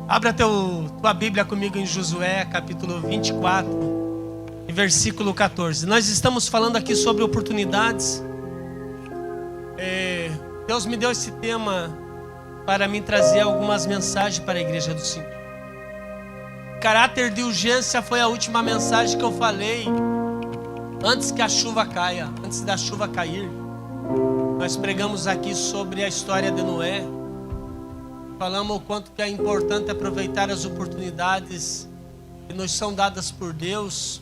Abra tua Bíblia comigo em Josué, capítulo 24, e versículo 14. Nós estamos falando aqui sobre oportunidades. Deus me deu esse tema para me trazer algumas mensagens para a igreja do Senhor. Caráter de urgência foi a última mensagem que eu falei antes que a chuva caia, antes da chuva cair. Nós pregamos aqui sobre a história de Noé. Falamos o quanto que é importante aproveitar as oportunidades que nos são dadas por Deus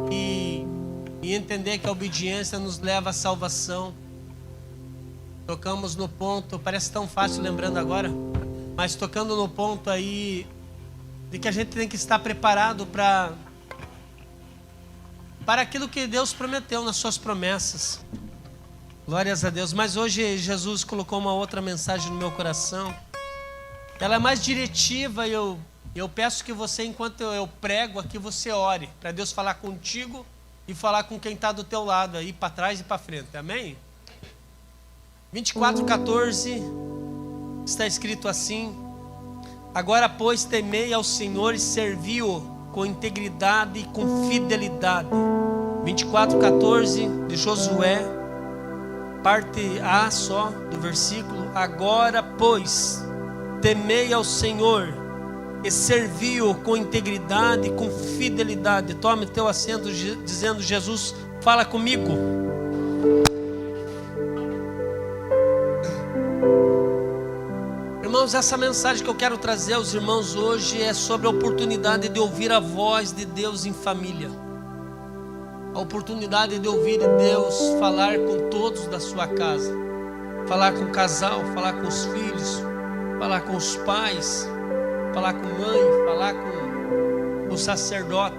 e entender que a obediência nos leva à salvação. Tocamos no ponto, parece tão fácil lembrando agora, mas tocando no ponto aí de que a gente tem que estar preparado para aquilo que Deus prometeu nas suas promessas. Glórias a Deus. Mas hoje Jesus colocou uma outra mensagem no meu coração. Ela é mais diretiva e eu peço que você, enquanto eu prego aqui, você ore para Deus falar contigo e falar com quem está do teu lado aí, para trás e para frente. Amém? 24:14 está escrito assim: agora, pois, temei ao Senhor e servi-o com integridade e com fidelidade. 24:14 de Josué, parte A só do versículo. Agora, pois, temei ao Senhor e servi-o com integridade e com fidelidade. Tome teu assento, dizendo: Jesus, fala comigo. Irmãos, essa mensagem que eu quero trazer aos irmãos hoje é sobre a oportunidade de ouvir a voz de Deus em família. A oportunidade de ouvir Deus falar com todos da sua casa. Falar com o casal, falar com os filhos, falar com os pais, falar com a mãe, falar com o sacerdote.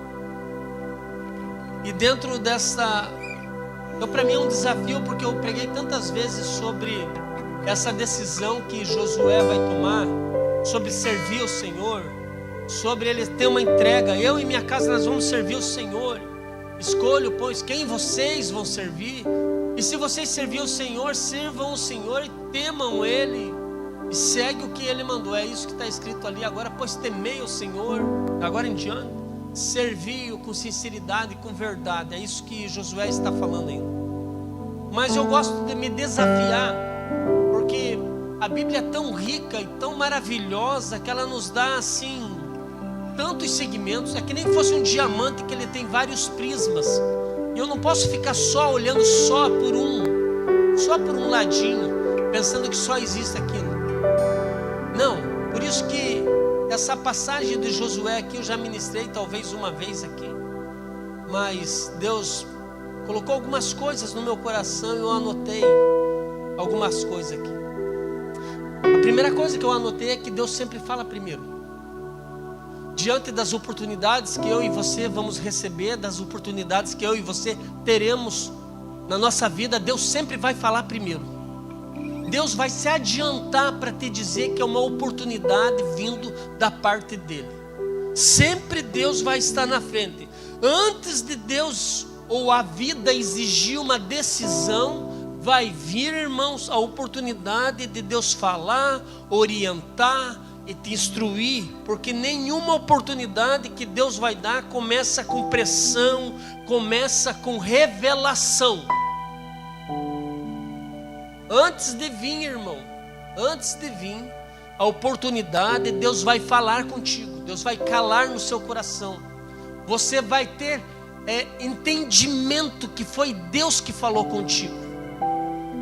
E dentro dessa... Então, para mim é um desafio, porque eu preguei tantas vezes sobre essa decisão que Josué vai tomar, sobre servir o Senhor, sobre ele ter uma entrega. Eu e minha casa, nós vamos servir o Senhor. Escolho, pois, quem vocês vão servir. E se vocês servir o Senhor, sirvam o Senhor e temam Ele. E segue o que Ele mandou. É isso que está escrito ali. Agora, pois, temei o Senhor. Agora em diante, servi-o com sinceridade e com verdade. É isso que Josué está falando ainda. Mas eu gosto de me desafiar, porque a Bíblia é tão rica e tão maravilhosa que ela nos dá assim tantos segmentos. É que nem fosse um diamante que ele tem vários prismas. E eu não posso ficar só olhando só por um ladinho, pensando que só existe aquilo. Não, por isso que essa passagem de Josué aqui eu já ministrei talvez uma vez aqui. Mas Deus colocou algumas coisas no meu coração e eu anotei algumas coisas aqui. A primeira coisa que eu anotei é que Deus sempre fala primeiro. Diante das oportunidades que eu e você vamos receber, das oportunidades que eu e você teremos na nossa vida, Deus sempre vai falar primeiro. Deus vai se adiantar para te dizer que é uma oportunidade vindo da parte dele. Sempre Deus vai estar na frente. Antes de Deus ou a vida exigir uma decisão, vai vir, irmãos, a oportunidade de Deus falar, orientar e te instruir, porque nenhuma oportunidade que Deus vai dar começa com pressão, começa com revelação. Antes de vir, irmão, antes de vir a oportunidade, Deus vai falar contigo, Deus vai calar no seu coração. Você vai ter entendimento que foi Deus que falou contigo.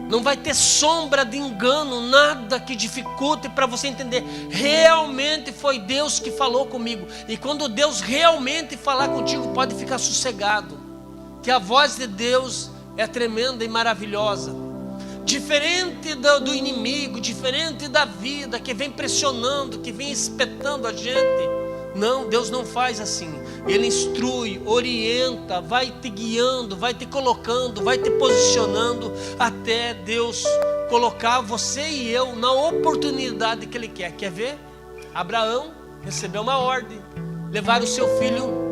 Não vai ter sombra de engano, nada que dificulte para você entender. Realmente foi Deus que falou comigo. E quando Deus realmente falar contigo, pode ficar sossegado, que a voz de Deus é tremenda e maravilhosa. Diferente do inimigo, diferente da vida que vem pressionando, que vem espetando a gente. Não, Deus não faz assim. Ele instrui, orienta, vai te guiando, vai te colocando, vai te posicionando até Deus colocar você e eu na oportunidade que Ele quer. Quer ver? Abraão recebeu uma ordem, levar o seu filho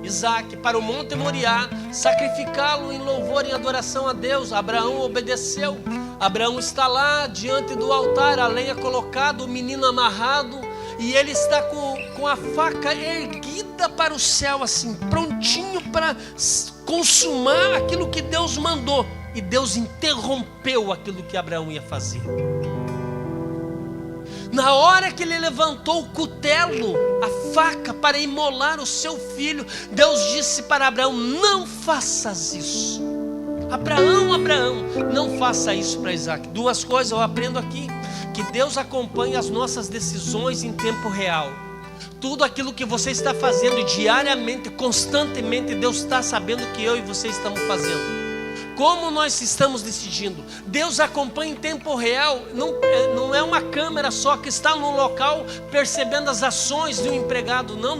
Isaque para o Monte Moriá, sacrificá-lo em louvor e adoração a Deus. Abraão obedeceu. Abraão está lá diante do altar, a lenha colocada, o menino amarrado. e ele está com a faca erguida para o céu, assim, prontinho para consumar aquilo que Deus mandou. E Deus interrompeu aquilo que Abraão ia fazer. Na hora que ele levantou o cutelo, a faca, para imolar o seu filho, Deus disse para Abraão: não faças isso. Abraão, não faça isso para Isaac. Duas coisas eu aprendo aqui: que Deus acompanha as nossas decisões em tempo real. Tudo aquilo que você está fazendo diariamente, constantemente, Deus está sabendo que eu e você estamos fazendo. Como nós estamos decidindo? Deus acompanha em tempo real. Não é uma câmera só que está no local percebendo as ações de um empregado. Não.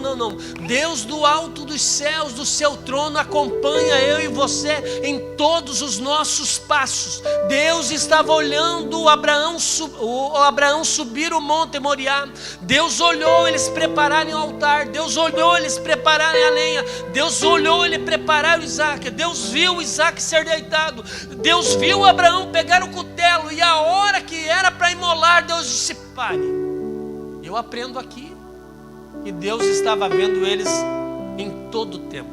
Deus do alto dos céus, do seu trono, acompanha eu e você em todos os nossos passos. Deus estava olhando Abraão subir o monte Moriá. Deus olhou eles prepararem o altar. Deus olhou eles prepararem a lenha. Deus olhou ele preparar o Isaac. Deus viu o Isaac ser deitado. Deus viu Abraão pegar o cutelo, e a hora que era para imolar, Deus disse: pare. Eu aprendo aqui que Deus estava vendo eles em todo o tempo.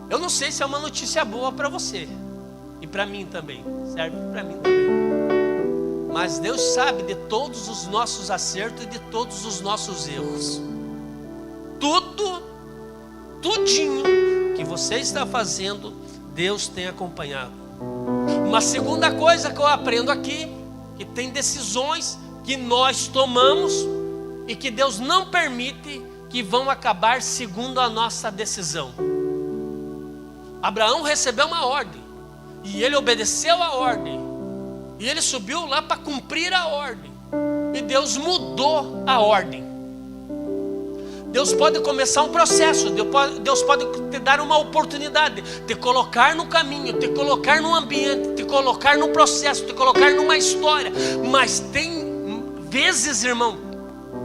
Eu não sei se é uma notícia boa para você, e para mim também, serve para mim também. Mas Deus sabe de todos os nossos acertos e de todos os nossos erros. Tudinho que você está fazendo, Deus tem acompanhado. Uma segunda coisa que eu aprendo aqui, que tem decisões que nós tomamos e que Deus não permite que vão acabar segundo a nossa decisão. Abraão recebeu uma ordem e ele obedeceu a ordem, e ele subiu lá para cumprir a ordem, e Deus mudou a ordem. Deus pode começar um processo, Deus pode te dar uma oportunidade, te colocar no caminho, te colocar no ambiente, te colocar no processo, te colocar numa história. Mas tem vezes, irmão,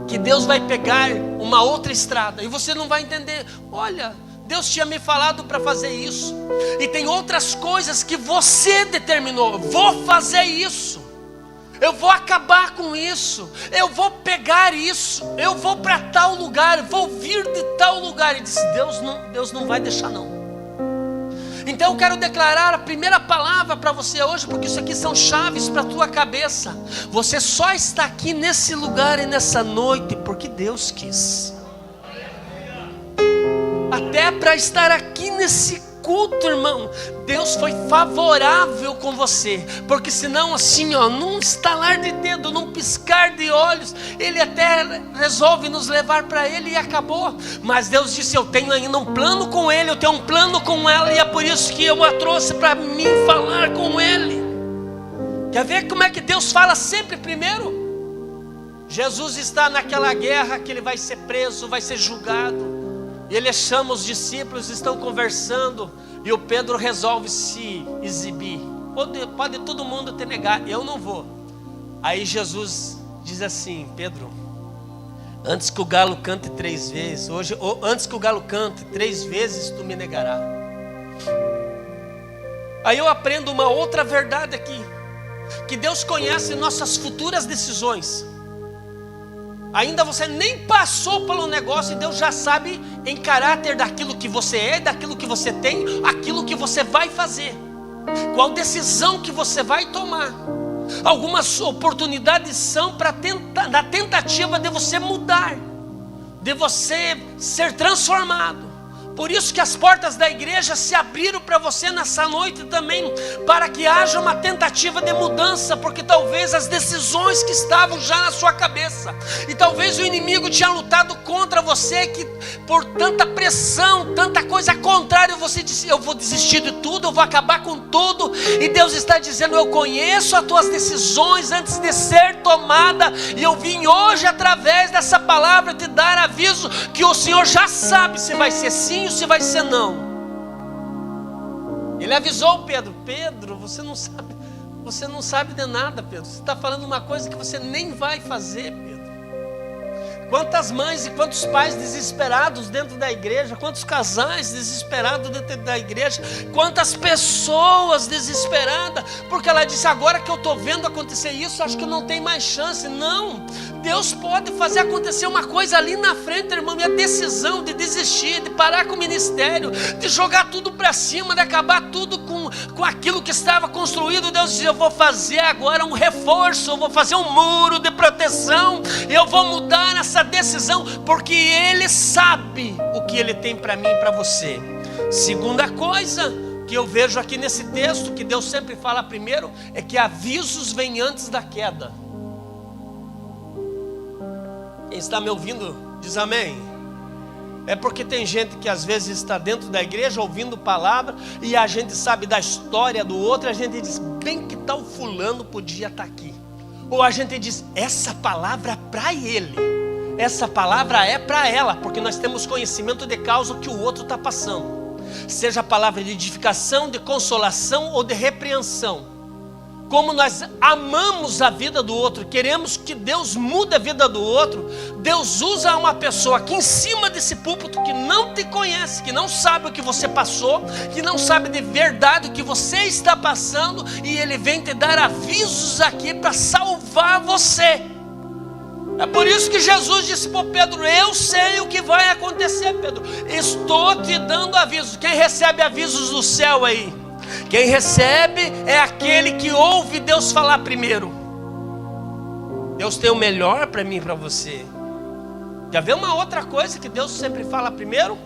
que Deus vai pegar uma outra estrada e você não vai entender. Olha, Deus tinha me falado para fazer isso, e tem outras coisas que você determinou: vou fazer isso, eu vou acabar com isso, eu vou pegar isso, eu vou para tal lugar, vou vir de tal lugar. E disse: Deus não vai deixar não. Então eu quero declarar a primeira palavra para você hoje, porque isso aqui são chaves para a tua cabeça. Você só está aqui nesse lugar e nessa noite porque Deus quis. Até para estar aqui nesse culto, irmão, Deus foi favorável com você, porque senão assim, num estalar de dedo, num piscar de olhos, Ele até resolve nos levar para Ele e acabou. Mas Deus disse: eu tenho ainda um plano com Ele, eu tenho um plano com ela, e é por isso que eu a trouxe para mim falar com Ele. Quer ver como é que Deus fala sempre primeiro? Jesus está naquela guerra que Ele vai ser preso, vai ser julgado. E Ele chama os discípulos, estão conversando, e o Pedro resolve se exibir. Pode todo mundo te negar, eu não vou. Aí Jesus diz assim: Pedro, antes que o galo cante 3 vezes, antes que o galo cante 3 vezes, tu me negarás. Aí eu aprendo uma outra verdade aqui, que Deus conhece nossas futuras decisões. Ainda você nem passou pelo negócio, e Deus já sabe em caráter daquilo que você é, daquilo que você tem, aquilo que você vai fazer, qual decisão que você vai tomar. Algumas oportunidades são na tentativa de você mudar, de você ser transformado. Por isso que as portas da igreja se abriram para você nessa noite também, para que haja uma tentativa de mudança, porque talvez as decisões que estavam já na sua cabeça, e talvez o inimigo tinha lutado contra você, que por tanta pressão, tanta coisa contrária, você disse: eu vou desistir de tudo, eu vou acabar com tudo. E Deus está dizendo: eu conheço as tuas decisões antes de ser tomada, e eu vim hoje através dessa palavra te dar aviso, que o Senhor já sabe se vai ser sim ou se vai ser não. Ele avisou Pedro: Pedro, você não sabe de nada, Pedro. Você está falando uma coisa que você nem vai fazer, Pedro. Quantas mães e quantos pais desesperados dentro da igreja, quantos casais desesperados dentro da igreja, quantas pessoas desesperadas, porque ela disse: agora que eu estou vendo acontecer isso, acho que não tem mais chance. Não, Deus pode fazer acontecer uma coisa ali na frente, irmão, e a decisão de desistir, de parar com o ministério, de jogar tudo para cima, de acabar tudo com aquilo que estava construído. Deus diz: eu vou fazer agora um reforço, eu vou fazer um muro de proteção, eu vou mudar essa decisão, porque Ele sabe o que Ele tem para mim e para você. Segunda coisa que eu vejo aqui nesse texto, que Deus sempre fala primeiro, é que avisos vêm antes da queda. Quem está me ouvindo diz amém. É porque tem gente que às vezes está dentro da igreja ouvindo palavra, e a gente sabe da história do outro, a gente diz: bem que tal fulano podia estar aqui. Ou a gente diz: essa palavra é para ele, essa palavra é para ela, porque nós temos conhecimento de causa que o outro está passando, seja a palavra de edificação, de consolação ou de repreensão. Como nós amamos a vida do outro, queremos que Deus mude a vida do outro, Deus usa uma pessoa aqui em cima desse púlpito que não te conhece, que não sabe o que você passou, que não sabe de verdade o que você está passando, e Ele vem te dar avisos aqui para salvar você. É por isso que Jesus disse para Pedro: eu sei o que vai acontecer, Pedro, estou te dando avisos. Quem recebe avisos do céu aí? Quem recebe é aquele que ouve Deus falar primeiro. Deus tem o melhor para mim e para você. Já vê uma outra coisa que Deus sempre fala primeiro?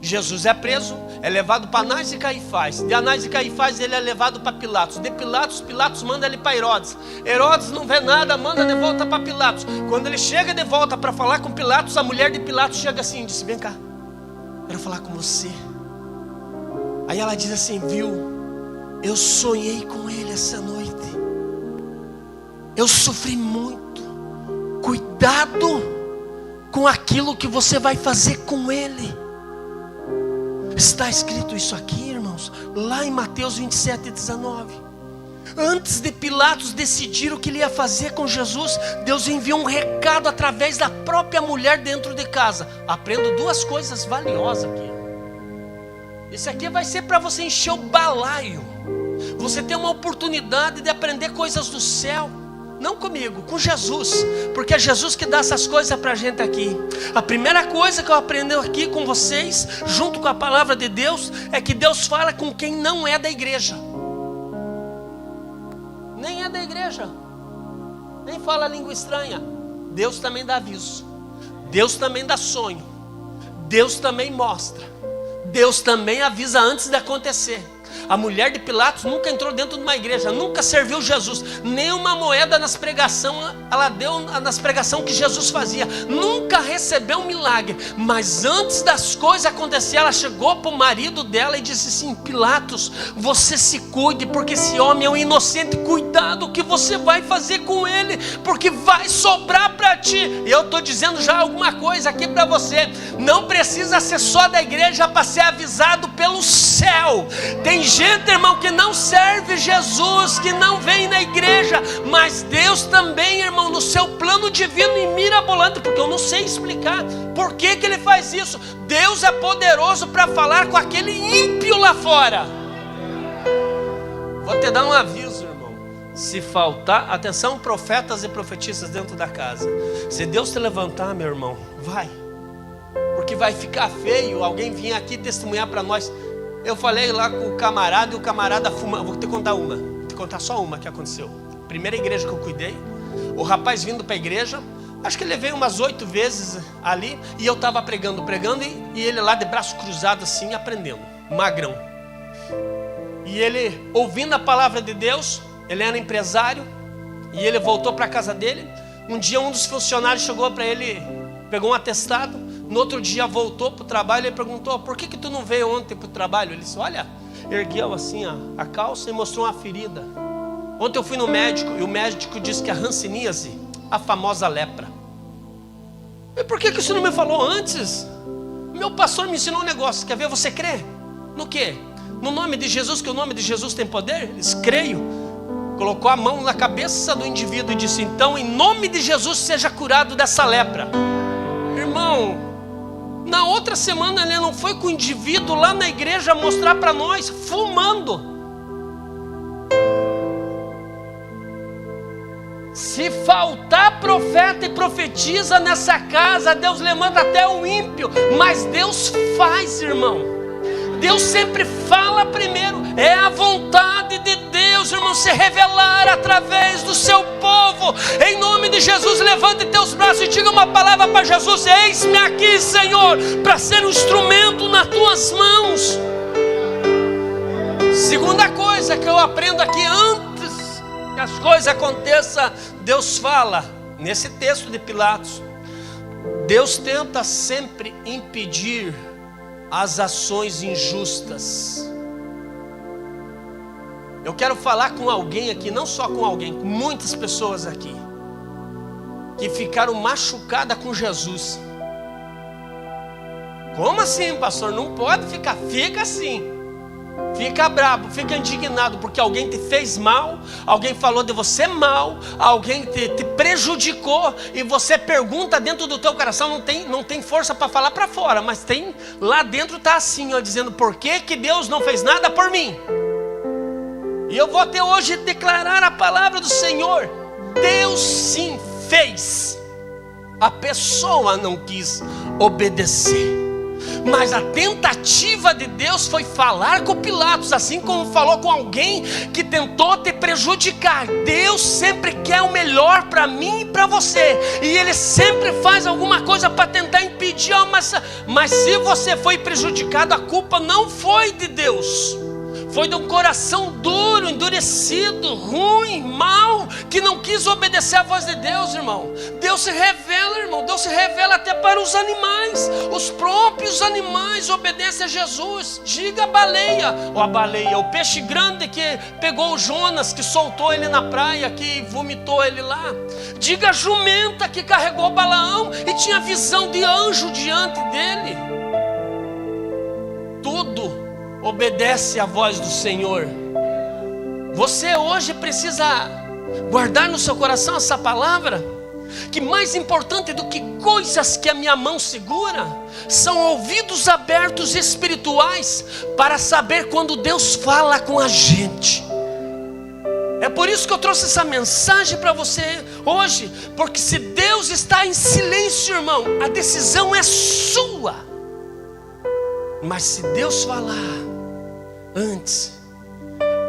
Jesus é preso, é levado para Anás e Caifás. De Anás e Caifás ele é levado para Pilatos. De Pilatos, Pilatos manda ele para Herodes. Herodes não vê nada, manda de volta para Pilatos. Quando ele chega de volta para falar com Pilatos, a mulher de Pilatos chega assim e diz: vem cá, quero falar com você. Aí ela diz assim: viu, eu sonhei com ele essa noite, eu sofri muito. Cuidado com aquilo que você vai fazer com ele. Está escrito isso aqui, irmãos, lá em Mateus 27:19. Antes de Pilatos decidir o que ele ia fazer com Jesus, Deus enviou um recado através da própria mulher dentro de casa. Aprendo duas coisas valiosas aqui. Esse aqui vai ser para você encher o balaio. Você tem uma oportunidade de aprender coisas do céu. Não comigo, com Jesus, porque é Jesus que dá essas coisas para a gente aqui. A primeira coisa que eu aprendi aqui com vocês, junto com a palavra de Deus, é que Deus fala com quem não é da igreja. Nem é da igreja, nem fala língua estranha. Deus também dá aviso, Deus também dá sonho, Deus também mostra, Deus também avisa antes de acontecer. A mulher de Pilatos nunca entrou dentro de uma igreja, nunca serviu Jesus, nem uma moeda nas pregações ela deu nas pregações que Jesus fazia, nunca recebeu um milagre. Mas antes das coisas acontecer, ela chegou para o marido dela e disse assim: Pilatos, você se cuide, porque esse homem é um inocente. Cuidado o que você vai fazer com ele, porque vai sobrar para ti. E eu estou dizendo já alguma coisa aqui para você: não precisa ser só da igreja para ser avisado pelo céu. Tem gente, irmão, que não serve Jesus, que não vem na igreja, mas Deus também, irmão, no seu plano divino e mirabolante, porque eu não sei explicar por que Ele faz isso. Deus é poderoso para falar com aquele ímpio lá fora. Vou te dar um aviso, irmão. Se faltar, atenção, profetas e profetistas dentro da casa, se Deus te levantar, meu irmão, vai, porque vai ficar feio alguém vir aqui testemunhar para nós. Eu falei lá com o camarada, e o camarada fuma. Vou te contar uma, vou te contar só uma que aconteceu. Primeira igreja que eu cuidei, o rapaz vindo para a igreja, acho que ele veio umas 8 vezes ali, e eu estava pregando, e ele lá de braço cruzado assim, aprendendo, magrão. E ele, ouvindo a palavra de Deus, ele era empresário, e ele voltou para a casa dele. Um dia um dos funcionários chegou para ele, pegou um atestado. No outro dia voltou para o trabalho e perguntou: por que tu não veio ontem para o trabalho? Ele disse: olha, ergueu assim a calça e mostrou uma ferida. Ontem eu fui no médico e o médico disse que a hanseníase, a famosa lepra. E por que você não me falou antes? Meu pastor me ensinou um negócio, quer ver? Você crê? No quê? No nome de Jesus, que o nome de Jesus tem poder? Ele disse: creio. Colocou a mão na cabeça do indivíduo e disse: então, em nome de Jesus, seja curado dessa lepra. irmão, na outra semana ele não foi com o indivíduo lá na igreja mostrar para nós, fumando. Se faltar profeta e profetiza nessa casa, Deus levanta até o ímpio, mas Deus faz, irmão. Deus sempre fala primeiro. É a vontade de Deus, irmão, se revelar através do seu povo. Em nome de Jesus, levante teus braços e diga uma palavra para Jesus: eis-me aqui, Senhor, para ser um instrumento nas tuas mãos. Segunda coisa que eu aprendo aqui, antes que as coisas aconteçam, Deus fala. Nesse texto de Pilatos, Deus tenta sempre impedir as ações injustas. Eu quero falar com alguém aqui, não só com alguém, com muitas pessoas aqui, que ficaram machucadas com Jesus. Como assim, pastor? Não pode ficar, fica assim. Fica bravo, fica indignado, porque alguém te fez mal, alguém falou de você mal, alguém te prejudicou, e você pergunta dentro do teu coração, não tem força para falar para fora, mas tem lá dentro, está assim, ó, dizendo: por que Deus não fez nada por mim? E eu vou até hoje declarar a palavra do Senhor: Deus sim fez, a pessoa não quis obedecer. Mas a tentativa de Deus foi falar com Pilatos, assim como falou com alguém que tentou te prejudicar. Deus sempre quer o melhor para mim e para você, e Ele sempre faz alguma coisa para tentar impedir. Mas se você foi prejudicado, a culpa não foi de Deus, foi de um coração duro, endurecido, ruim, mau, que não quis obedecer à voz de Deus, irmão. Deus se revela, irmão. Deus se revela até para os animais. Os próprios animais obedecem a Jesus. Diga a baleia, ou a baleia, o peixe grande que pegou o Jonas, que soltou ele na praia, que vomitou ele lá. Diga a jumenta que carregou Balaão e tinha visão de anjo diante dele. Tudo obedece à voz do Senhor. Você hoje precisa guardar no seu coração essa palavra, que mais importante do que coisas que a minha mão segura, são ouvidos abertos espirituais, para saber quando Deus fala com a gente. É por isso que eu trouxe essa mensagem para você hoje, porque se Deus está em silêncio, irmão, a decisão é sua. Mas se Deus falar antes,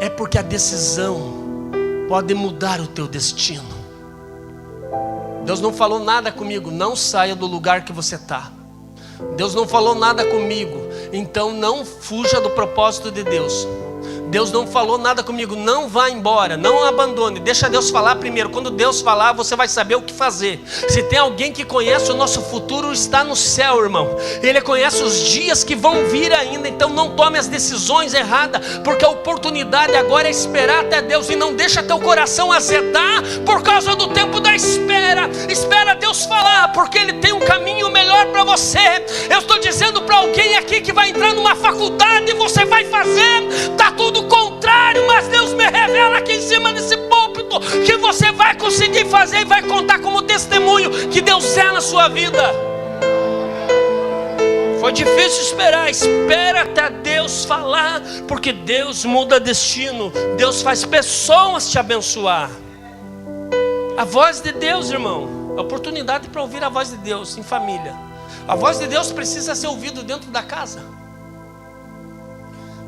é porque a decisão pode mudar o teu destino. Deus não falou nada comigo: não saia do lugar que você está. Deus não falou nada comigo, então não fuja do propósito de Deus. Deus não falou nada comigo: não vá embora, não abandone. Deixa Deus falar primeiro. Quando Deus falar, você vai saber o que fazer. Se tem alguém que conhece o nosso futuro, está no céu, irmão. Ele conhece os dias que vão vir ainda. Então não tome as decisões erradas, porque a oportunidade agora é esperar até Deus. E não deixa teu coração azedar por causa do tempo da espera. Espera Deus falar, porque Ele tem um caminho melhor para você. Eu estou dizendo para alguém aqui que vai entrar numa faculdade e você vai fazer, está tudo contrário, mas Deus me revela aqui em cima desse púlpito que você vai conseguir fazer e vai contar como testemunho que Deus é na sua vida. Foi difícil esperar, espera até Deus falar, porque Deus muda destino, Deus faz pessoas te abençoar. A voz de Deus, irmão, a oportunidade para ouvir a voz de Deus em família. A voz de Deus precisa ser ouvida dentro da casa.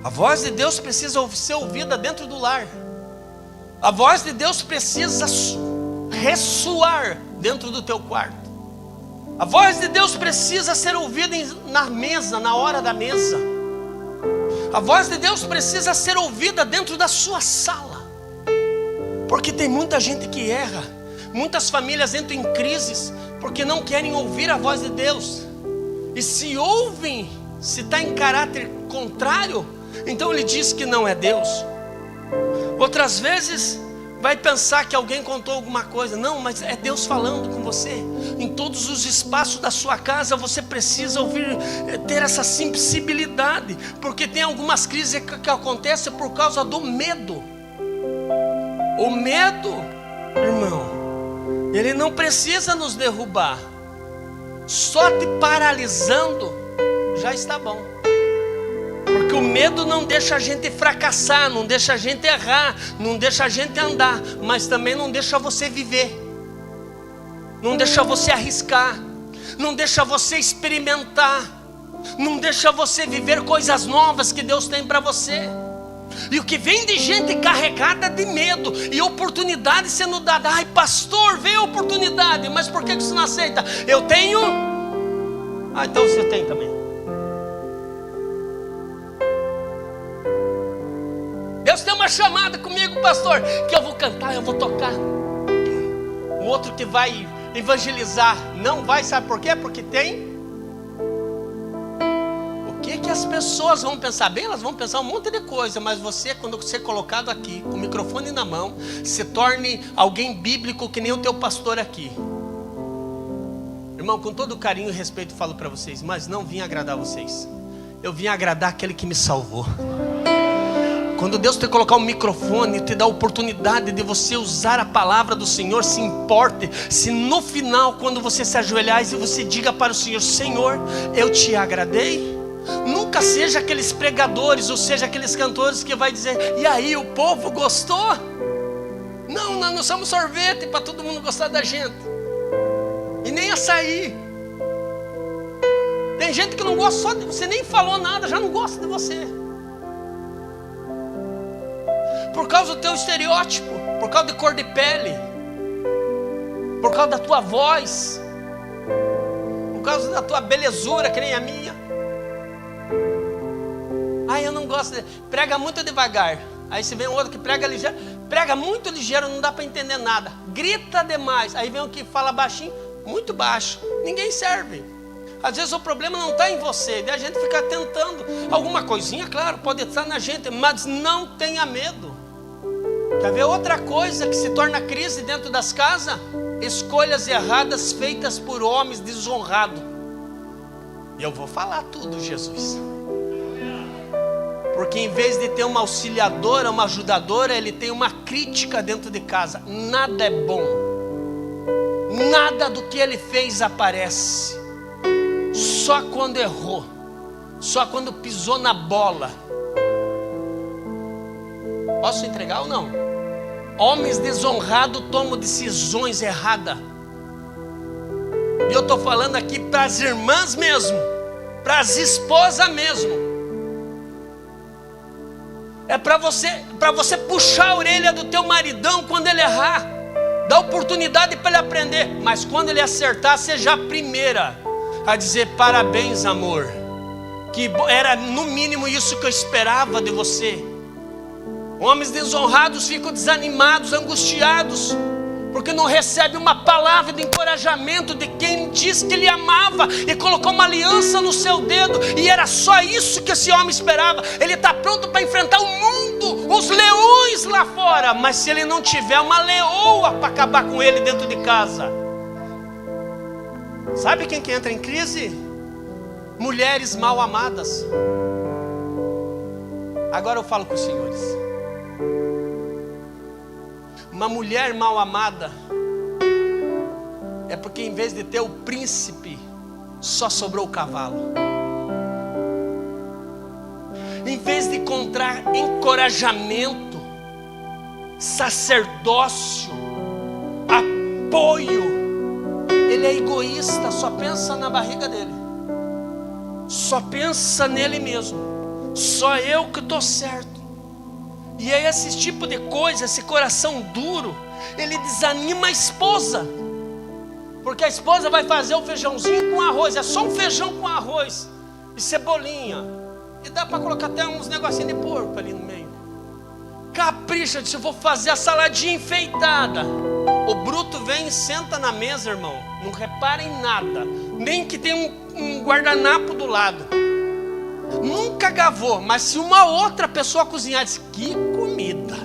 A voz de Deus precisa ser ouvida dentro do lar. A voz de Deus precisa ressoar dentro do teu quarto. A voz de Deus precisa ser ouvida na mesa, na hora da mesa. A voz de Deus precisa ser ouvida dentro da sua sala. Porque tem muita gente que erra. Muitas famílias entram em crises porque não querem ouvir a voz de Deus. E se ouvem, se está em caráter contrário, então ele diz que não é Deus. Outras vezes vai pensar que alguém contou alguma coisa. Não, mas é Deus falando com você. Em todos os espaços da sua casa você precisa ouvir, ter essa sensibilidade, porque tem algumas crises que acontecem por causa do medo. O medo, irmão, ele não precisa nos derrubar. só te paralisando, já está bom. Porque o medo não deixa a gente fracassar, não deixa a gente errar, não deixa a gente andar, mas também não deixa você viver, não deixa você arriscar, não deixa você experimentar, não deixa você viver coisas novas que Deus tem para você. E o que vem de gente carregada de medo e oportunidade sendo dada. Ai, pastor, veio a oportunidade, mas por que você não aceita? Eu tenho. Ah, então você tem também. Deus tem uma chamada comigo, pastor, que eu vou cantar, eu vou tocar. O outro que vai evangelizar não vai, sabe por quê? Porque tem. O que as pessoas vão pensar? Bem, elas vão pensar um monte de coisa, mas você, quando você é colocado aqui, com o microfone na mão, se torne alguém bíblico que nem o teu pastor aqui. Irmão, com todo carinho e respeito falo para vocês, mas não vim agradar vocês. Eu vim agradar aquele que me salvou. Quando Deus te colocar um microfone, te dá a oportunidade de você usar a palavra do Senhor, se importe, se no final, quando você se ajoelhar e você diga para o Senhor: Senhor, eu te agradei. Nunca seja aqueles pregadores, ou seja, aqueles cantores que vai dizer: e aí, o povo gostou? Não, nós não somos sorvete para todo mundo gostar da gente. E nem açaí. Tem gente que não gosta só de você, nem falou nada, já não gosta de você. Por causa do teu estereótipo, por causa de cor de pele, por causa da tua voz, por causa da tua belezura, que nem a minha. Ai, eu não gosto de... Prega muito devagar. Aí se vem um outro que prega ligeiro. Prega muito ligeiro, não dá para entender nada. Grita demais. Aí vem um que fala baixinho, muito baixo. Ninguém serve. Às vezes o problema não está em você. Daí a gente fica tentando. Alguma coisinha, claro, pode estar na gente, mas não tenha medo. Quer ver outra coisa que se torna crise dentro das casas? Escolhas erradas feitas por homens desonrados. E eu vou falar tudo, Jesus. Porque em vez de ter uma auxiliadora, uma ajudadora, ele tem uma crítica dentro de casa. Nada é bom. Nada do que ele fez aparece. Só quando errou. Só quando pisou na bola. Posso entregar ou não? Homens desonrados tomam decisões erradas. E eu estou falando aqui para as irmãs mesmo. Para as esposas mesmo. É para você puxar a orelha do teu maridão quando ele errar. Dá oportunidade para ele aprender. Mas quando ele acertar, seja a primeira a dizer: parabéns, amor. Que era no mínimo isso que eu esperava de você. Homens desonrados ficam desanimados, angustiados, porque não recebe uma palavra de encorajamento de quem diz que ele amava e colocou uma aliança no seu dedo, e era só isso que esse homem esperava. Ele está pronto para enfrentar o mundo, os leões lá fora, mas se ele não tiver uma leoa para acabar com ele dentro de casa. Sabe quem que entra em crise? Mulheres mal amadas. Agora eu falo com os senhores. Uma mulher mal amada é porque em vez de ter o príncipe, só sobrou o cavalo. Em vez de encontrar encorajamento, sacerdócio, apoio, ele é egoísta, só pensa na barriga dele, só pensa nele mesmo, só eu que estou certo. E aí esse tipo de coisa, esse coração duro, ele desanima a esposa. Porque a esposa vai fazer o feijãozinho com arroz. É só um feijão com arroz e cebolinha. E dá para colocar até uns negocinhos de porco ali no meio. Capricha, disse: eu vou fazer a saladinha enfeitada. O bruto vem e senta na mesa, irmão. Não repara em nada. Nem que tem um guardanapo do lado. Nunca gavou, mas se uma outra pessoa cozinhar, diz: que comida.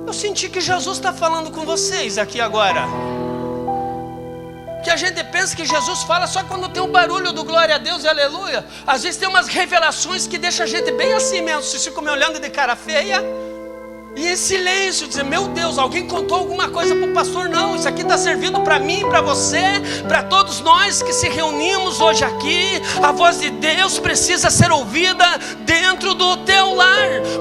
Eu senti que Jesus está falando com vocês aqui agora. Que a gente pensa que Jesus fala só quando tem o barulho do glória a Deus e aleluia. Às vezes tem umas revelações que deixam a gente bem assim mesmo. Vocês ficam me olhando de cara feia. E em silêncio, dizer, meu Deus, alguém contou alguma coisa para o pastor? Não, isso aqui está servindo para mim, para você, para todos nós que se reunimos hoje aqui. A voz de Deus precisa ser ouvida dentro do teu lar.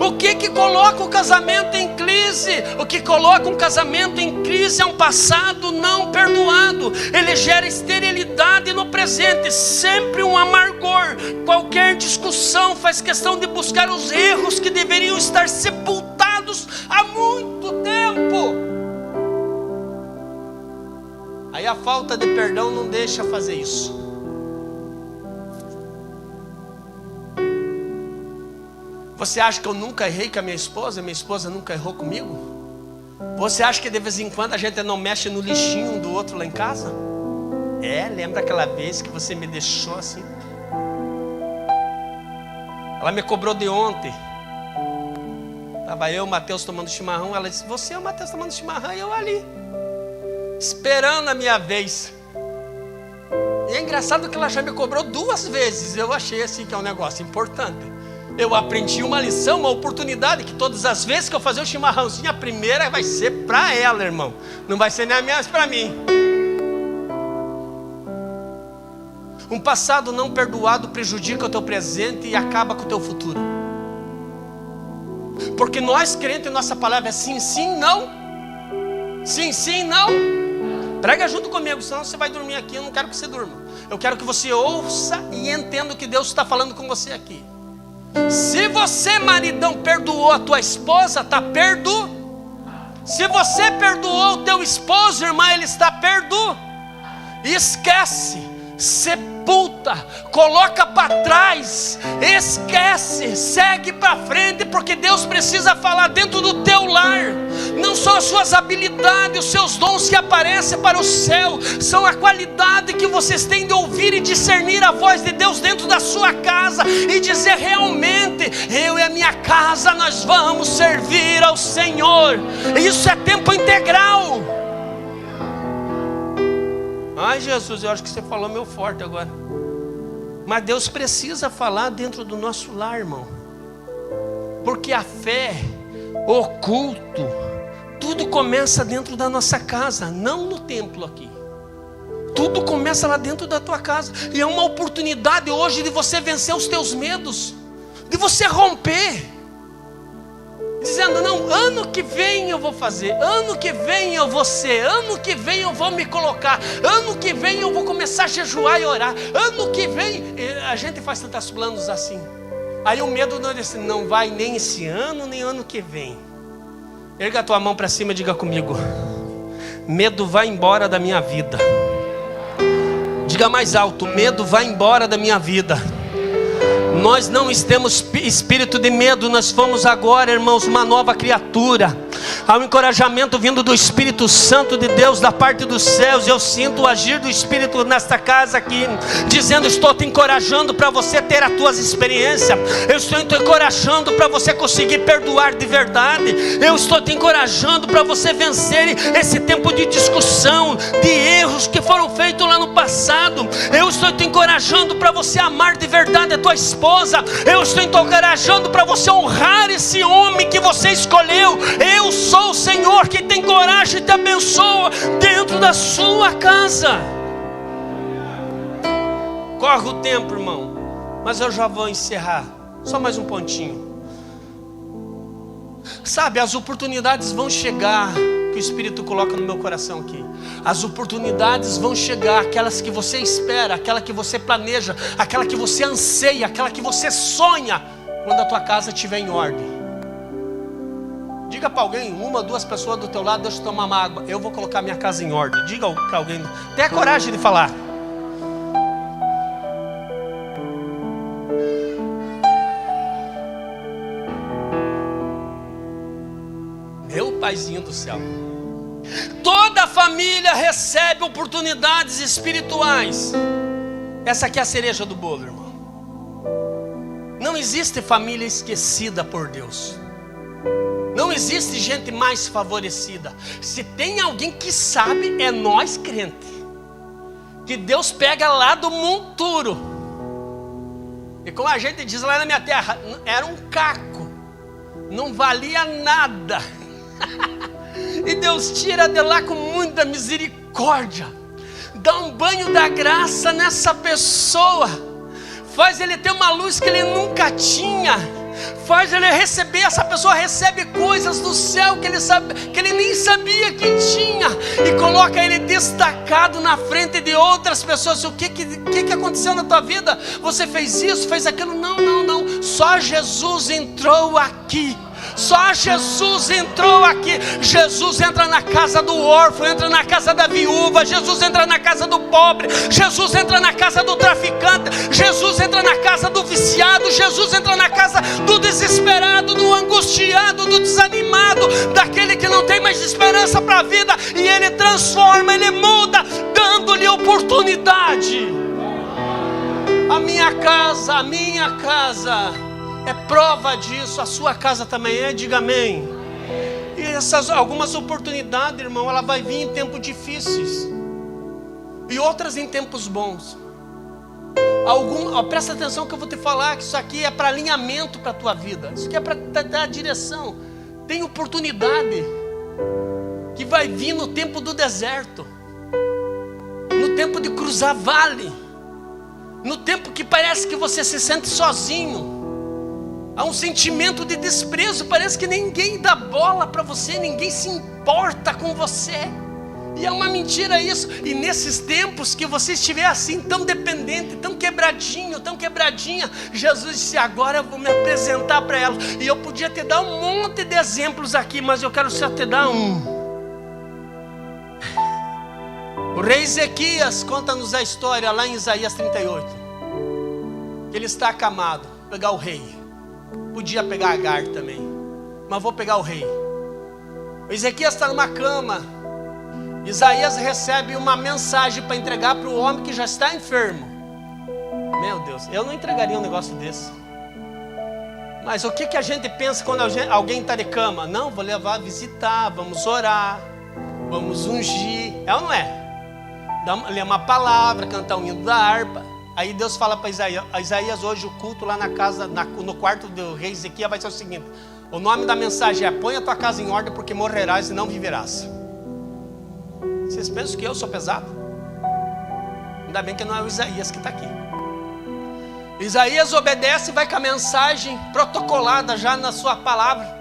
O que coloca o casamento em crise? O que coloca um casamento em crise é um passado não perdoado. Ele gera esterilidade no presente, sempre um amargor. Qualquer discussão faz questão de buscar os erros que deveriam estar sepultados há muito tempo. Aí a falta de perdão não deixa fazer isso. Você acha que eu nunca errei com a minha esposa nunca errou comigo? Você acha que de vez em quando a gente não mexe no lixinho um do outro lá em casa? Lembra aquela vez que você me deixou assim? Ela me cobrou de ontem. Estava eu e o Mateus tomando chimarrão. Ela disse, você e o Mateus tomando chimarrão. E eu ali, esperando a minha vez. E é engraçado que ela já me cobrou 2 vezes. Eu achei assim que é um negócio importante. Eu aprendi uma lição, uma oportunidade, que todas as vezes que eu fazer o chimarrãozinho, a primeira vai ser para ela, irmão. Não vai ser nem a minha, mas para mim. Um passado não perdoado prejudica o teu presente e acaba com o teu futuro. Porque nós crentes, nossa palavra é sim, sim, não. Sim, sim, não. Prega junto comigo, senão você vai dormir aqui. Eu não quero que você durma. Eu quero que você ouça e entenda o que Deus está falando com você aqui. Se você, maridão, perdoou a tua esposa, está perdoado. Se você perdoou o teu esposo, irmã, ele está perdoado. Esquece, sepulta, coloca para trás, esquece, segue para frente, porque Deus precisa falar dentro do teu lar. Não são as suas habilidades, os seus dons que aparecem para o céu, são a qualidade que vocês têm de ouvir e discernir a voz de Deus dentro da sua casa e dizer realmente, eu e a minha casa nós vamos servir ao Senhor. Isso é tempo integral. Ai, Jesus, eu acho que você falou meio forte agora. Mas Deus precisa falar dentro do nosso lar, irmão. Porque a fé, o culto, tudo começa dentro da nossa casa, não no templo aqui. Tudo começa lá dentro da tua casa. E é uma oportunidade hoje de você vencer os teus medos, de você romper. Dizendo, não, ano que vem eu vou fazer, ano que vem eu vou ser, ano que vem eu vou me colocar, ano que vem eu vou começar a jejuar e orar, ano que vem, a gente faz tantos planos assim. Aí o medo não vai nem esse ano, nem ano que vem. Erga a tua mão para cima e diga comigo, medo vai embora da minha vida. Diga mais alto, medo vai embora da minha vida. Nós não temos espírito de medo, nós fomos agora, irmãos, uma nova criatura. Há um encorajamento vindo do Espírito Santo de Deus, da parte dos céus. Eu sinto o agir do Espírito nesta casa aqui, dizendo, estou te encorajando para você ter as tuas experiências. Eu estou te encorajando para você conseguir perdoar de verdade. Eu estou te encorajando para você vencer esse tempo de discussão, de erros que foram feitos lá no passado. Eu estou te encorajando para você amar de verdade a tua esposa. Eu estou te encorajando para você honrar esse homem que você escolheu. Eu sou o Senhor que tem coragem e te abençoa dentro da sua casa. Corre o tempo, irmão, mas eu já vou encerrar. Só mais um pontinho. Sabe, as oportunidades vão chegar, que o Espírito coloca no meu coração aqui. As oportunidades vão chegar, aquelas que você espera, aquela que você planeja, aquela que você anseia, aquela que você sonha, quando a tua casa estiver em ordem. Diga para alguém, 1, 2 pessoas do teu lado, deixa eu tomar uma água. Eu vou colocar minha casa em ordem. Diga para alguém, tenha coragem de falar. Meu Paizinho do céu. Toda família recebe oportunidades espirituais. Essa aqui é a cereja do bolo, irmão. Não existe família esquecida por Deus. Não existe gente mais favorecida. Se tem alguém que sabe, é nós crentes. Que Deus pega lá do monturo. E como a gente diz lá na minha terra, era um caco. não valia nada. E Deus tira de lá com muita misericórdia, dá um banho da graça nessa pessoa, faz ele ter uma luz que ele nunca tinha, faz ele receber, essa pessoa recebe coisas do céu que ele nem sabia que tinha, e coloca ele destacado na frente de outras pessoas. O que aconteceu na tua vida? Você fez isso, fez aquilo? Não, só Jesus entrou aqui. Só Jesus entrou aqui. Jesus entra na casa do órfão, entra na casa da viúva, Jesus entra na casa do pobre, Jesus entra na casa do traficante, Jesus entra na casa do viciado, Jesus entra na casa do desesperado, do angustiado, do desanimado, daquele que não tem mais esperança para a vida, e Ele transforma, Ele muda, dando-lhe oportunidade. A minha casa é prova disso, a sua casa também é, diga amém. E essas algumas oportunidades, irmão, ela vai vir em tempos difíceis e outras em tempos bons. Presta atenção que eu vou te falar, que isso aqui é para alinhamento para a tua vida, isso aqui é para dar direção. Tem oportunidade que vai vir no tempo do deserto, no tempo de cruzar vale, no tempo que parece que você se sente sozinho. Há um sentimento de desprezo, parece que ninguém dá bola para você, ninguém se importa com você. E é uma mentira isso. E nesses tempos que você estiver assim, tão dependente, tão quebradinho, tão quebradinha, Jesus disse: agora eu vou me apresentar para ela. E eu podia te dar um monte de exemplos aqui, mas eu quero só te dar um. O rei Ezequias conta-nos a história lá em Isaías 38. Ele está acamado, pegar o rei. Podia pegar Agar também, mas vou pegar o rei. O Ezequias está numa cama. Isaías recebe uma mensagem para entregar para o homem que já está enfermo. Meu Deus, eu não entregaria um negócio desse. Mas o que a gente pensa quando alguém está de cama? Não, vou levar, visitar, vamos orar, vamos ungir. É ou não é? Ler uma palavra, cantar um hino da harpa. Aí Deus fala para Isaías, hoje o culto lá na casa, no quarto do rei Ezequias vai ser o seguinte: o nome da mensagem é: põe a tua casa em ordem, porque morrerás e não viverás. Vocês pensam que eu sou pesado? Ainda bem que não é o Isaías que está aqui. Isaías obedece e vai com a mensagem protocolada já na sua palavra.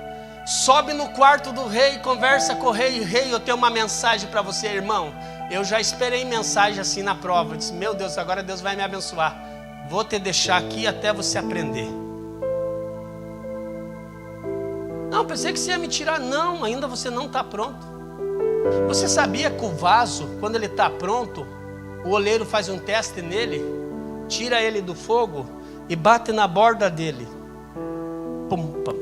Sobe no quarto do rei, conversa com o rei: rei, eu tenho uma mensagem para você, irmão. Eu já esperei mensagem assim na prova. Eu disse: meu Deus, agora Deus vai me abençoar. Vou te deixar aqui até você aprender. Não, pensei que você ia me tirar. Não, ainda você não está pronto. Você sabia que o vaso, quando ele está pronto, o oleiro faz um teste nele, tira ele do fogo e bate na borda dele. Pum, pum.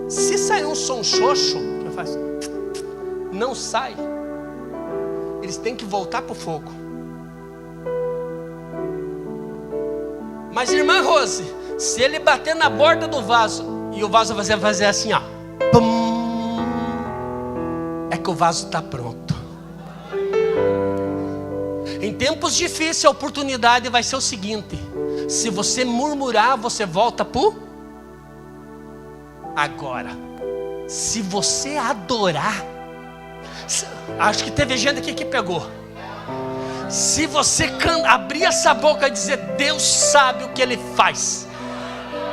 Se sair um som xoxo, que faz, não sai. Eles têm que voltar para o fogo. Mas irmã Rose, se ele bater na borda do vaso e o vaso vai fazer assim, ó, pum, é que o vaso está pronto. Em tempos difíceis, a oportunidade vai ser o seguinte: se você murmurar, você volta para agora. Se você adorar, acho que teve gente aqui que pegou. Se você abrir essa boca e dizer: Deus sabe o que Ele faz,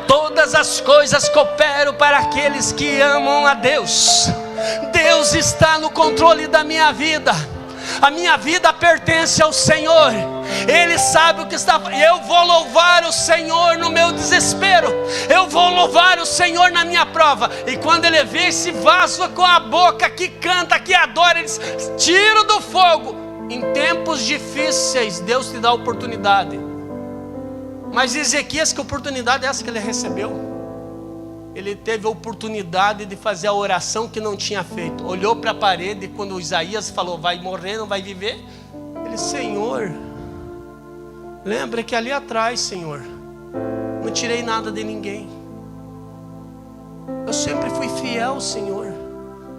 todas as coisas cooperam para aqueles que amam a Deus. Deus está no controle da minha vida. A minha vida pertence ao Senhor. Ele sabe o que está. Eu vou louvar o Senhor no meu desespero. Eu vou louvar o Senhor na minha prova. E quando Ele vê esse vaso com a boca que canta, que adora, Ele diz: tiro do fogo. Em tempos difíceis, Deus te dá oportunidade. Mas Ezequias, que oportunidade é essa que ele recebeu? Ele teve a oportunidade de fazer a oração que não tinha feito. Olhou para a parede e quando Isaías falou: vai morrer, não vai viver, ele: Senhor, lembra que ali atrás, Senhor, não tirei nada de ninguém. Eu sempre fui fiel, Senhor.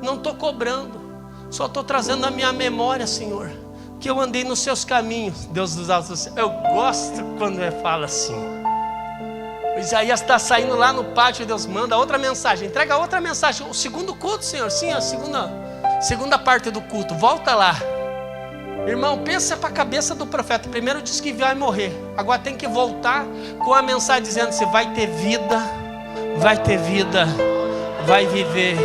Não estou cobrando, só estou trazendo na minha memória, Senhor, que eu andei nos seus caminhos. Deus dos altos, eu gosto quando ele fala assim. Isaías está saindo lá no pátio e Deus manda outra mensagem. Entrega outra mensagem. O segundo culto, Senhor. Sim, a segunda parte do culto. Volta lá. Irmão, pensa para a cabeça do profeta. Primeiro disse que vai morrer. Agora tem que voltar com a mensagem dizendo: você vai ter vida, vai viver.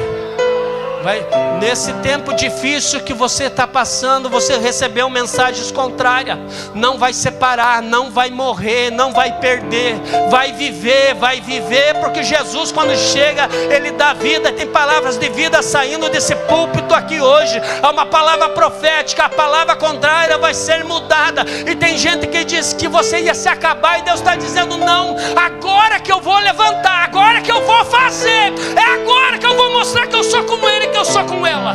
Nesse tempo difícil que você está passando, você recebeu mensagens contrárias. Não vai separar, não vai morrer, não vai perder, vai viver, porque Jesus, quando chega, Ele dá vida. Tem palavras de vida saindo desse púlpito aqui hoje. É uma palavra profética. A palavra contrária vai ser mudada. E tem gente que diz que você ia se acabar, e Deus está dizendo: não, agora que eu vou levantar, agora que eu vou fazer, é agora que eu vou mostrar que eu sou como Ele, que eu sou como ela.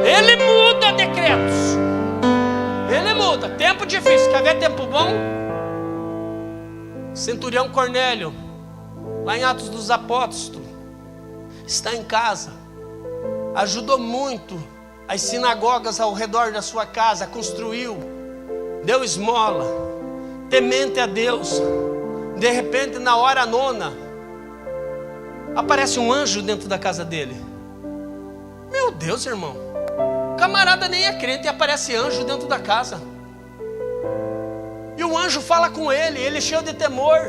Ele muda decretos. Ele muda. Tempo difícil. Quer ver tempo bom? Centurião Cornélio, lá em Atos dos Apóstolos, está em casa. Ajudou muito as sinagogas ao redor da sua casa. Construiu, deu esmola, temente a Deus. De repente, na hora nona, aparece um anjo dentro da casa dele. Meu Deus, irmão, camarada nem é crente e aparece anjo dentro da casa. E o anjo fala com ele cheio de temor.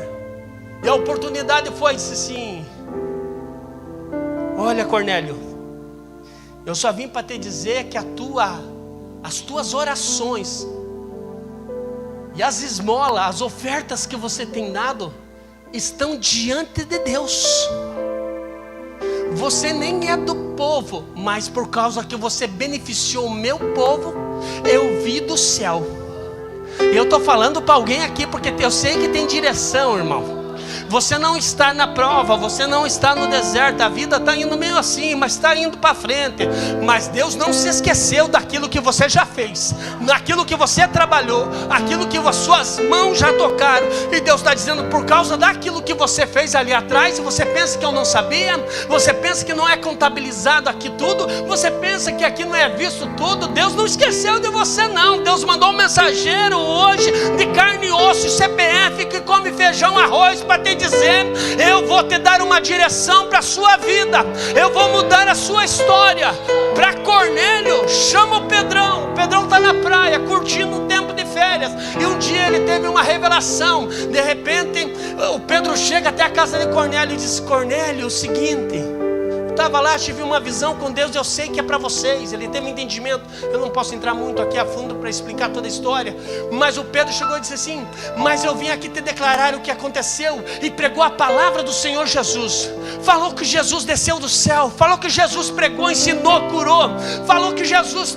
E a oportunidade foi, disse assim: olha, Cornélio, eu só vim para te dizer que as tuas orações e as esmolas, as ofertas que você tem dado, estão diante de Deus. Você nem é do povo, mas por causa que você beneficiou o meu povo, eu vi do céu. Eu estou falando para alguém aqui porque eu sei que tem direção, irmão. Você não está na prova, você não está no deserto. A vida está indo meio assim, mas está indo para frente. Mas Deus não se esqueceu daquilo que você já fez, daquilo que você trabalhou, aquilo que as suas mãos já tocaram. E Deus está dizendo: por causa daquilo que você fez ali atrás, você pensa que eu não sabia, você pensa que não é contabilizado aqui tudo, você pensa que aqui não é visto tudo. Deus não esqueceu de você, não. Deus mandou um mensageiro hoje de carne e osso, CPF, que come feijão, arroz, para te dizer: eu vou te dar uma direção para a sua vida, eu vou mudar a sua história. Para Cornélio, chama o Pedrão. O Pedrão está na praia, curtindo um tempo de férias, e um dia ele teve uma revelação. De repente, o Pedro chega até a casa de Cornélio e diz: Cornélio, o seguinte, estava lá, tive uma visão com Deus, eu sei que é para vocês. Ele teve um entendimento. Eu não posso entrar muito aqui a fundo para explicar toda a história, mas o Pedro chegou e disse assim: mas eu vim aqui te declarar o que aconteceu. E pregou a palavra do Senhor Jesus. Falou que Jesus desceu do céu, falou que Jesus pregou, ensinou, curou, falou que Jesus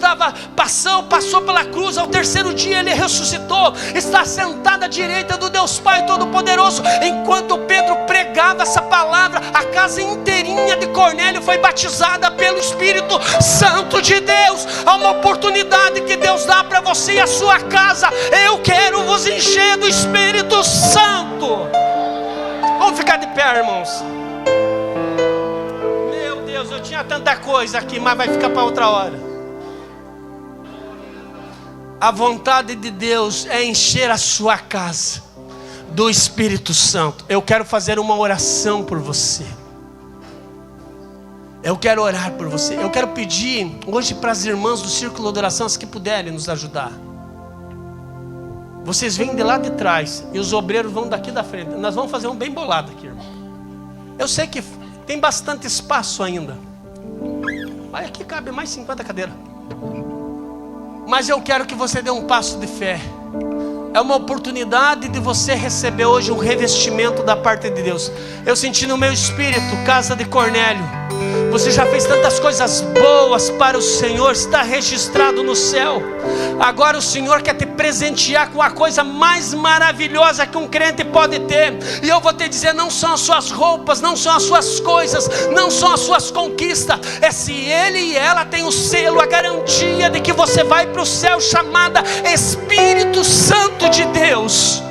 passou pela cruz, ao terceiro dia ele ressuscitou, está sentado à direita do Deus Pai Todo-Poderoso. Enquanto Pedro pregava essa palavra, a casa inteirinha de Cornélio foi batizada pelo Espírito Santo de Deus. Há uma oportunidade que Deus dá para você e a sua casa. Eu quero vos encher do Espírito Santo. Vamos ficar de pé, irmãos. Meu Deus, eu tinha tanta coisa aqui, mas vai ficar para outra hora. A vontade de Deus é encher a sua casa do Espírito Santo. Eu quero fazer uma oração por você. Eu quero orar por você. Eu quero pedir hoje para as irmãs do Círculo de Oração, as que puderem nos ajudar. Vocês vêm de lá de trás e os obreiros vão daqui da frente. Nós vamos fazer um bem bolado aqui, irmão. Eu sei que tem bastante espaço ainda. Mas aqui cabe mais 50 cadeiras. Mas eu quero que você dê um passo de fé. É uma oportunidade de você receber hoje um revestimento da parte de Deus. Eu senti no meu espírito, casa de Cornélio, você já fez tantas coisas boas para o Senhor, está registrado no céu. Agora o Senhor quer te presentear com a coisa mais maravilhosa que um crente pode ter. E eu vou te dizer, não são as suas roupas, não são as suas coisas, não são as suas conquistas. É se ele e ela têm o selo, a garantia de que você vai para o céu, chamada Espírito Santo de Deus.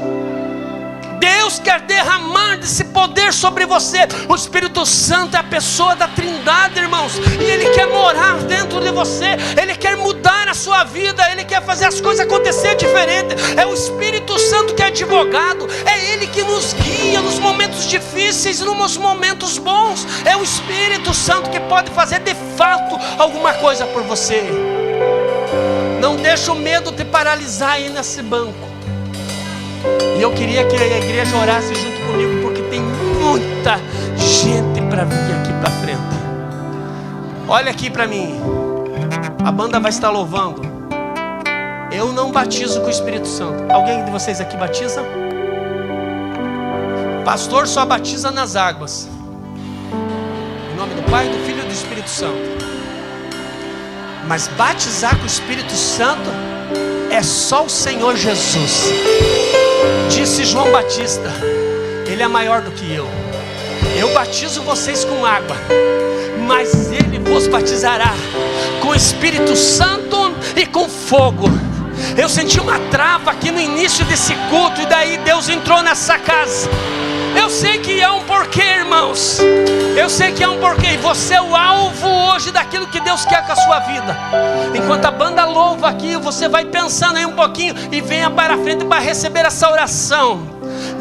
Deus quer derramar desse poder sobre você. O Espírito Santo é a pessoa da Trindade, irmãos, e Ele quer morar dentro de você. Ele quer mudar a sua vida. Ele quer fazer as coisas acontecer diferente. É o Espírito Santo que é advogado. É Ele que nos guia nos momentos difíceis e nos momentos bons. É o Espírito Santo que pode fazer de fato alguma coisa por você. Não deixa o medo te paralisar aí nesse banco. E eu queria que a igreja orasse junto comigo, porque tem muita gente para vir aqui para frente. Olha aqui para mim. A banda vai estar louvando. Eu não batizo com o Espírito Santo. Alguém de vocês aqui batiza? Pastor só batiza nas águas. Em nome do Pai, do Filho e do Espírito Santo. Mas batizar com o Espírito Santo é só o Senhor Jesus. Disse João Batista: Ele é maior do que eu. Eu batizo vocês com água, mas Ele vos batizará com o Espírito Santo e com fogo. Eu senti uma trava aqui no início desse culto, e daí Deus entrou nessa casa. Eu sei que é um porquê, irmãos. Eu sei que é um porquê. E você é o alvo hoje daquilo que Deus quer com a sua vida. Enquanto a banda louva aqui, você vai pensando aí um pouquinho e venha para a frente para receber essa oração.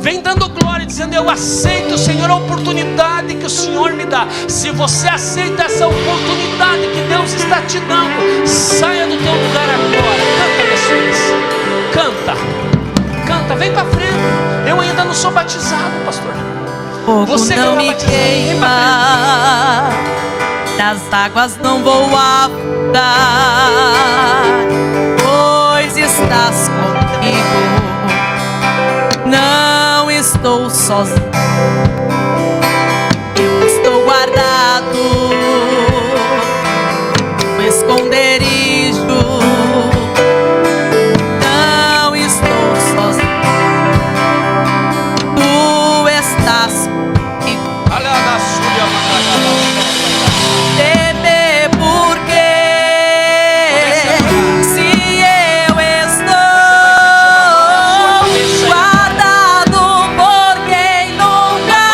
Vem dando glória, dizendo: eu aceito, Senhor, a oportunidade que o Senhor me dá. Se você aceita essa oportunidade que Deus está te dando, saia do teu lugar agora. Canta, Jesus. Canta. Canta, vem para frente. Eu ainda não sou batizado, pastor. Fogo você não me batizado, queima, das águas não vou afundar, pois estás comigo. Não estou sozinho, eu estou guardado no esconderijo. Não estou sozinho, tu estás comigo. Temer por quê? Se eu estou guardado por quem nunca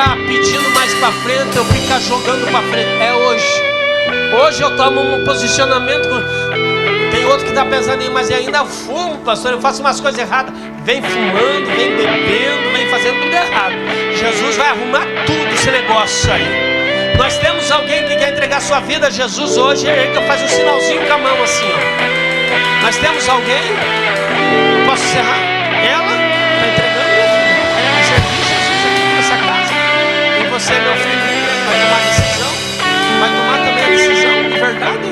ficar pedindo mais para frente, eu ficar jogando para frente. É hoje. Hoje eu tomo um posicionamento. Tem outro que está pensando em, mas ainda fumo, pastor. Eu faço umas coisas erradas. Vem fumando, vem bebendo, vem fazendo tudo errado. Jesus vai arrumar tudo esse negócio aí. Nós temos alguém que quer entregar sua vida a Jesus hoje. É ele que faz um sinalzinho com a mão assim, ó. Nós temos alguém. Eu posso encerrar? Ela está entregando minha vida. Servir Jesus aqui nessa casa. E você, meu filho, vai tomar decisão? Vai tomar também a decisão de verdade?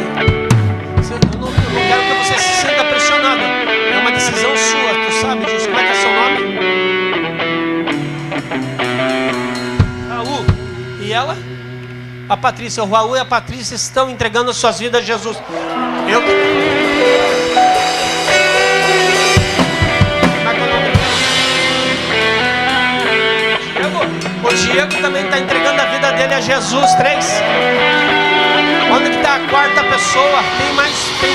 Eu não quero que você se sinta pressionado. É uma decisão sua, tu sabe disso. Como é que é seu nome? Raul. E ela? A Patrícia. O Raul e a Patrícia estão entregando as suas vidas a Jesus. O Diego também está entregando a vida dele a Jesus. 3. Onde que está a quarta pessoa? Tem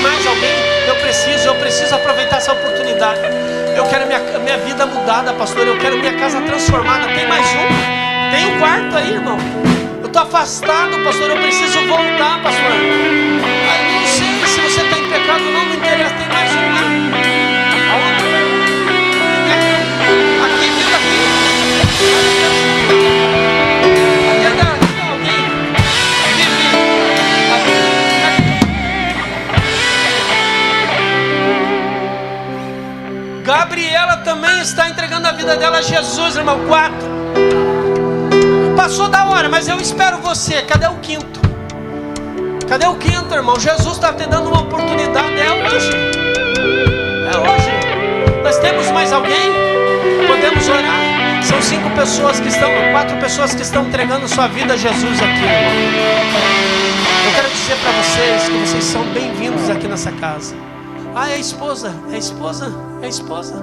mais alguém? Eu preciso aproveitar essa oportunidade. Eu quero minha vida mudada, pastor. Eu quero minha casa transformada. Tem mais um? Tem um quarto aí, irmão. Eu estou afastado, pastor. Eu preciso voltar, pastor. Eu não sei se você está em pecado ou não interessa. Tem mais um lá. Aonde? Aqui, viu? Aqui. Gabriela também está entregando a vida dela a Jesus, irmão. 4. Passou da hora, mas eu espero você. Cadê o quinto? Cadê o quinto, irmão? Jesus está te dando uma oportunidade. É hoje. É hoje. Nós temos mais alguém? Podemos orar? São 5 pessoas que estão, 4 pessoas que estão entregando sua vida a Jesus aqui, irmão. Eu quero dizer para vocês que vocês são bem-vindos aqui nessa casa. Ah, é a esposa, é a esposa, é a esposa,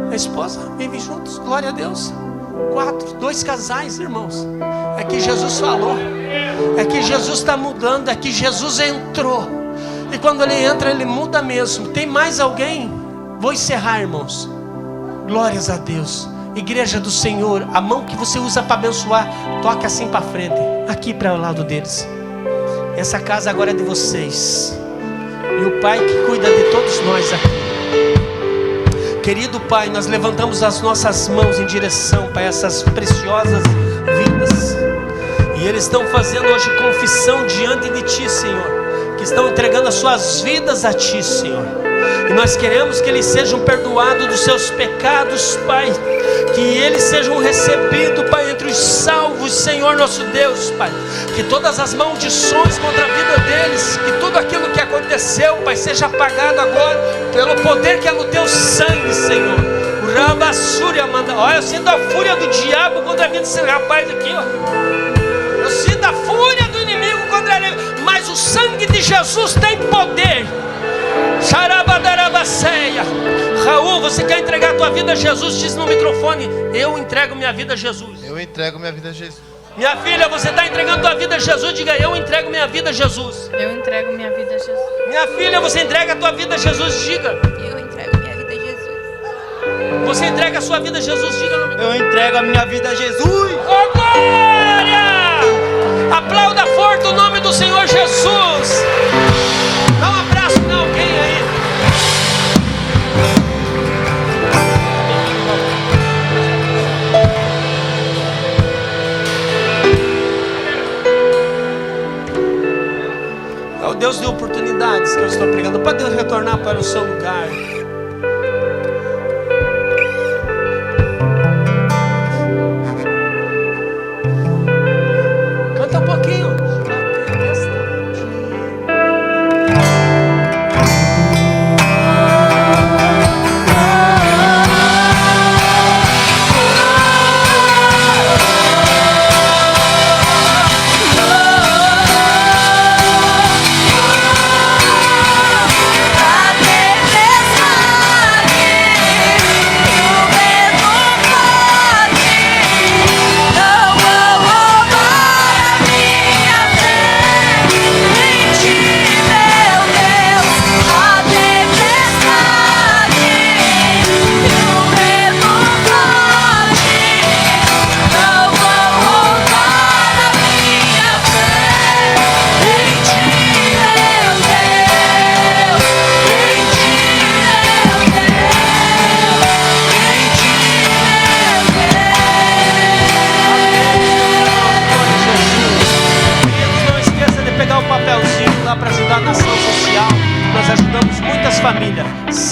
é a esposa. Vem juntos, glória a Deus. 4, 2 casais, irmãos. É que Jesus falou. É que Jesus está mudando. É que Jesus entrou. E quando ele entra, ele muda mesmo. Tem mais alguém? Vou encerrar, irmãos. Glórias a Deus. Igreja do Senhor, a mão que você usa para abençoar, toca assim para frente. Aqui para o lado deles. Essa casa agora é de vocês. E o Pai que cuida de todos nós aqui. Querido Pai, nós levantamos as nossas mãos em direção para essas preciosas vidas. E eles estão fazendo hoje confissão diante de Ti, Senhor. Que estão entregando as suas vidas a Ti, Senhor. E nós queremos que eles sejam perdoados dos seus pecados, Pai. Que eles sejam recebidos, Pai, entre os salvos, Senhor nosso Deus, Pai. Que todas as maldições contra a vida deles, que tudo aquilo que aconteceu, Pai, seja apagado agora pelo poder que é no Teu sangue, Senhor. O Rabassúria manda. Olha, eu sinto a fúria do diabo contra a vida desse rapaz aqui, ó. Eu sinto a fúria do inimigo contra ele. Mas o sangue de Jesus tem poder. Xarabadarabaceia. Raul, você quer entregar a tua vida a Jesus? Diz no microfone: eu entrego minha vida a Jesus. Eu entrego minha vida a Jesus. Minha filha, você está entregando a tua vida a Jesus? Diga: eu entrego minha vida a Jesus. Eu entrego minha vida a Jesus. Minha filha, você entrega a tua vida a Jesus? Diga: eu entrego minha vida a Jesus. você entrega a sua vida a Jesus? Diga no microfone: eu entrego a minha vida a Jesus. Oh, glória! Aplauda forte o nome do Senhor Jesus. Dá um abraço para alguém aí. É o Deus de oportunidades que eu estou pregando. Pode retornar para o seu lugar. Canta um pouquinho. A tempestade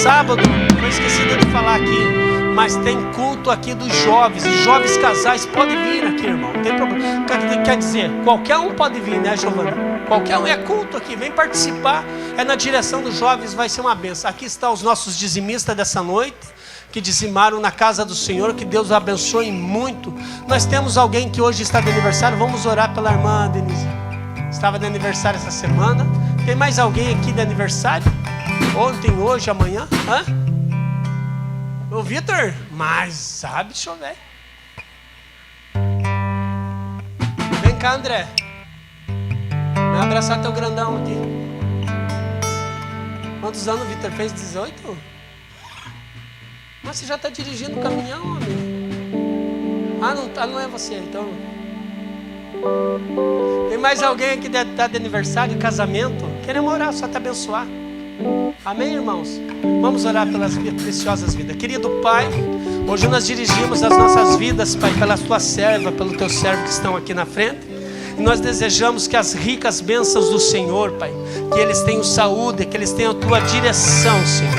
sábado, foi esquecido de falar aqui, mas tem culto aqui dos jovens. E jovens casais podem vir aqui, irmão. Não tem problema. Quer dizer, qualquer um pode vir, né, Giovana? Qualquer um, é culto aqui, vem participar. É na direção dos jovens, vai ser uma bênção. Aqui estão os nossos dizimistas dessa noite, que dizimaram na casa do Senhor. Que Deus abençoe muito. Nós temos alguém que hoje está de aniversário. Vamos orar pela irmã Denise. Estava de aniversário essa semana. Tem mais alguém aqui de aniversário? Ontem, hoje, amanhã? Hã? Ô Vitor, mas sabe chover. Vem cá, André. Vem abraçar teu grandão aqui. Quantos anos o Vitor fez? 18? Mas você já está dirigindo o caminhão, homem. Não é você, então. Tem mais alguém aqui que está de aniversário, casamento? Queremos orar, só te abençoar. Amém, irmãos? Vamos orar pelas preciosas vidas. Querido Pai, hoje nós dirigimos as nossas vidas, Pai, pela tua serva, pelo teu servo que estão aqui na frente. E nós desejamos que as ricas bênçãos do Senhor, Pai, que eles tenham saúde, que eles tenham a tua direção, Senhor.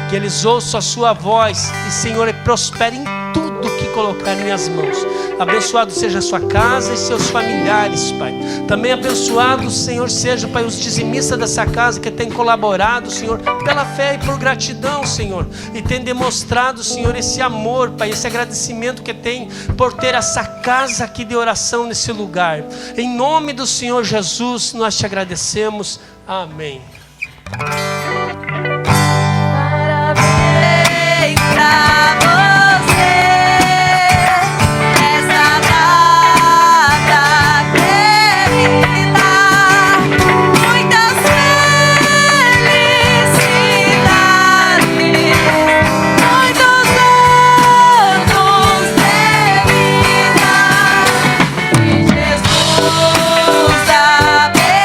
Que eles ouçam a sua voz e, Senhor, prosperem em tudo que colocarem as mãos. Abençoado seja a sua casa e seus familiares, Pai. Também abençoado, Senhor, seja, Pai, os dizimistas dessa casa que têm colaborado, Senhor, pela fé e por gratidão, Senhor. E têm demonstrado, Senhor, esse amor, Pai, esse agradecimento que tem por ter essa casa aqui de oração nesse lugar. Em nome do Senhor Jesus, nós te agradecemos. Amém. Parabéns pra você, essa data querida, muitas felicidades, muitos anos de vida, que Jesus abençoe,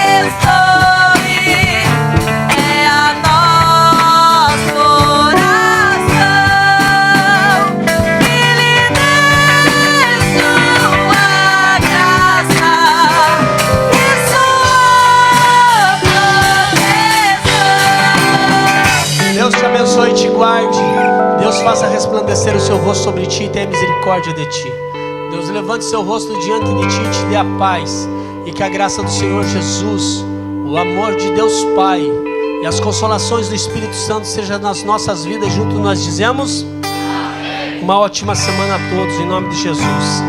é a nossa oração, que lhe dê sua graça e sua proteção. Deus te abençoe e te guarde. Deus faça resplandecer o seu rosto sobre ti e tenha misericórdia de ti. Deus levante seu rosto diante de ti e te dê a paz. E que a graça do Senhor Jesus, o amor de Deus Pai e as consolações do Espírito Santo sejam nas nossas vidas. Juntos nós dizemos: amém. Uma ótima semana a todos, em nome de Jesus.